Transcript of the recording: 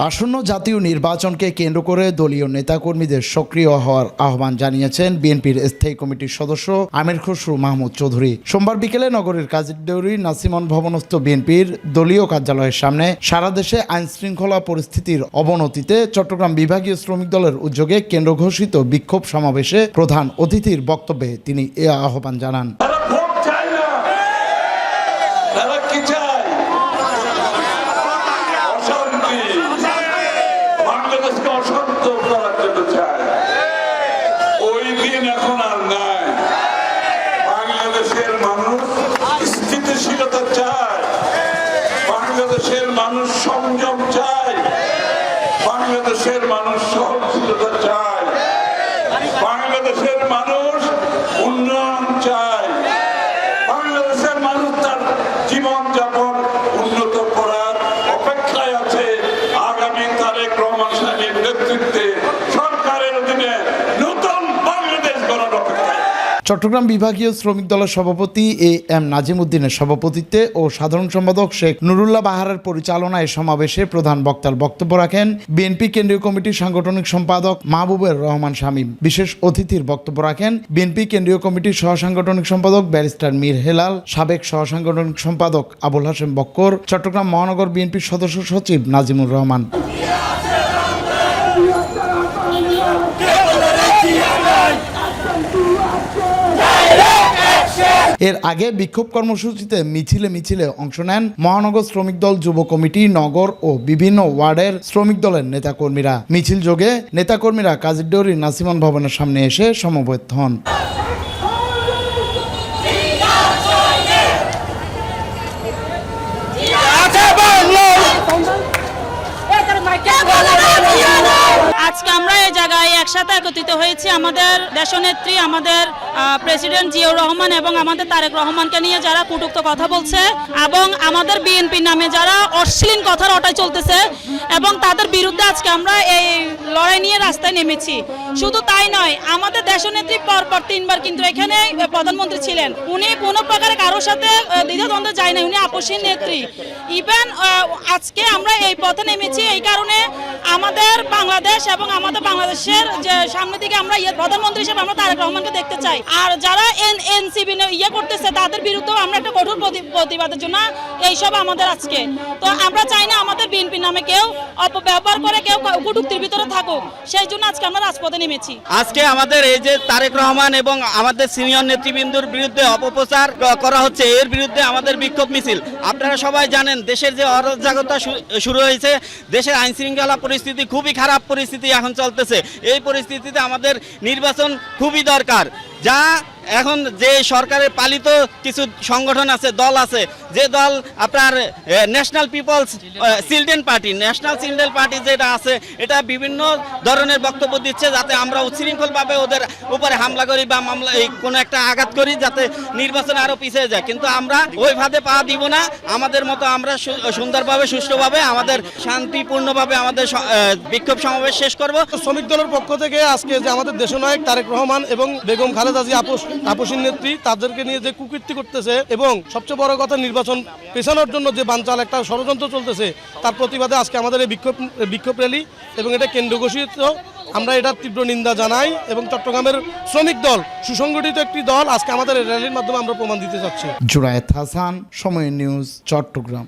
আসন্ন জাতীয় নির্বাচনকে কেন্দ্র করে দলীয় নেতাকর্মীদের সক্রিয় হওয়ার আহ্বান জানিয়েছেন বিএনপির স্থায়ী কমিটির সদস্য আমির খসরু মাহমুদ চৌধুরী। সোমবার বিকেলে নগরীর কাজীরদেউরি নাসিমন ভবনস্থ বিএনপির দলীয় কার্যালয়ের সামনে সারা দেশে আইনশৃঙ্খলা পরিস্থিতির অবনতিতে চট্টগ্রাম বিভাগীয় শ্রমিক দলের উদ্যোগে কেন্দ্র ঘোষিত বিক্ষোভ সমাবেশে প্রধান অতিথির বক্তব্যে তিনি এ আহ্বান জানান। স্থিতিশীলতা চায়, বাংলাদেশের মানুষ সংযম চায়, বাংলাদেশের মানুষ সহনশীলতা চায়, বাংলাদেশের মানুষ উন্নয়ন চায়, বাংলাদেশের মানুষ তার জীবনযাপন উন্নত করার অপেক্ষায় আছে। আগামী তারেক রহমান সাহেবের নেতৃত্বে সরকারের অধীনে নতুন বাংলাদেশ গড়ার অপেক্ষায়। চট্টগ্রাম বিভাগীয় শ্রমিক দলের সভাপতি এম নাজিম উদ্দিনের সভাপতিত্বে ও সাধারণ সম্পাদক শেখ নুরুল্লাহ বাহারের পরিচালনায় সমাবেশে প্রধান বক্তার বক্তব্য রাখেন বিএনপি কেন্দ্রীয় কমিটির সাংগঠনিক সম্পাদক মাহবুবুর রহমান শামীম। বিশেষ অতিথির বক্তব্য রাখেন বিএনপি কেন্দ্রীয় কমিটির সহসাংগঠনিক সম্পাদক ব্যারিস্টার মীর হেলাল, সাবেক সহসাংগঠনিক সম্পাদক আবুল হাশেম বক্কর, চট্টগ্রাম মহানগর বিএনপির সদস্য সচিব নাজিমুর রহমান। এর আগে বিক্ষোভ কর্মসূচিতে মিছিলে অংশ নেন মহানগর শ্রমিক দল, যুব কমিটি, নগর ও বিভিন্ন ওয়ার্ডের শ্রমিক দলের নেতাকর্মীরা। মিছিল যোগে নেতাকর্মীরা কাজীরদেউরি নাসিমন ভবনের সামনে এসে সমবেত হন। আজকে আমরা এই জায়গায় একসাথে একত্রিত হয়েছি আমাদের দেশনেত্রী, আমাদের প্রেসিডেন্ট জিয়াউর রহমান এবং আমাদের তারেক রহমানকে নিয়ে যারা কটূক্ত কথা বলছে এবং আমাদের বিএনপি নামে যারা অশ্লীল কথা রটায় চলতেছে এবং তাদের বিরুদ্ধে আজকে আমরা এই লড়াই নিয়ে রাস্তায় নেমেছি। শুধু তাই নয়, আমাদের দেশনেত্রী পরপর 3 বার কিন্তু এখানে প্রধানমন্ত্রী ছিলেন। উনি কোনো প্রকারে কারোর সাথে দ্বিধাদ্বন্দ্ব যায় না, উনি আপসীন নেত্রী। ইভেন আজকে আমরা এই পথে নেমেছি এই কারণে আমাদের বাংলাদেশ এবং আমাদের বাংলাদেশের যে সামনের দিকে আমরা প্রধানমন্ত্রী হিসেবে আমরা তারেক রহমানকে দেখতে চাই। আর যারা এনসিবি করতেছে তাদের বিরুদ্ধেও আমরা একটা কঠোর প্রতিবাদের জন্য এইসব আমাদের আজকে। তো আমরা চাই না আমাদের বিএনপি নামে কেউ অপব্যবহার করে, কেউ কটূক্তির ভিতরে থাকুক, সেই জন্য আজকে আমরা রাজপথে নেমেছি। আজকে আমাদের এই যে তারেক রহমান এবং আমাদের সিনিয়র নেতৃবৃন্দর বিরুদ্ধে অপপ্রচার করা হচ্ছে, এর বিরুদ্ধে আমাদের বিক্ষোভ মিছিল। আপনারা সবাই জানেন দেশের যে অরাজকতা শুরু হয়েছে, দেশের আইনশৃঙ্খলা পরিস্থিতি খুবই খারাপ পরিস্থিতি এখন চলতেছে। এই পরিস্থিতিতে আমাদের নির্বাচন খুবই দরকার। যা এখন যে সরকারের পালিত কিছু সংগঠন আছে, দল আছে, যে দল আপনার ন্যাশনাল পিপলস চিলড্রেন পার্টি যেটা আছে, এটা বিভিন্ন ধরনের বক্তব্য দিচ্ছে যাতে আমরা উচ্ছৃঙ্খলভাবে ওদের উপরে হামলা করি বা মামলা কোনো একটা আঘাত করি, যাতে নির্বাচন আরও পিছিয়ে যায়। কিন্তু আমরা ওই ফাঁদে পা দিব না। আমাদের মতো আমরা সুন্দরভাবে, সুষ্ঠুভাবে, আমাদের শান্তিপূর্ণভাবে আমাদের বিক্ষোভ সমাবেশ শেষ করব। শ্রমিক দলের পক্ষ থেকে আজকে যে আমাদের দেশনায়ক তারেক রহমান এবং বেগম খালেদা জিয়া আপসীন নেত্রী, তাদেরকে নিয়ে যে কুকীর্তি করতেছে এবং সবচেয়ে বড় কথা নির্বাচন পেছানোর জন্য যে বানচাল একটা ষড়যন্ত্র চলতেছে, তার প্রতিবাদে আজকে আমাদের এই বিক্ষোভ র্যালি এবং এটা কেন্দ্র ঘোষিত। আমরা এটার তীব্র নিন্দা জানাই এবং চট্টগ্রামের শ্রমিক দল সুসংগঠিত একটি দল। আজকে আমাদের এই র্যালির মাধ্যমে আমরা প্রমাণ দিতে চাচ্ছি। জুরায়েত হাসান, সময় নিউজ, চট্টগ্রাম।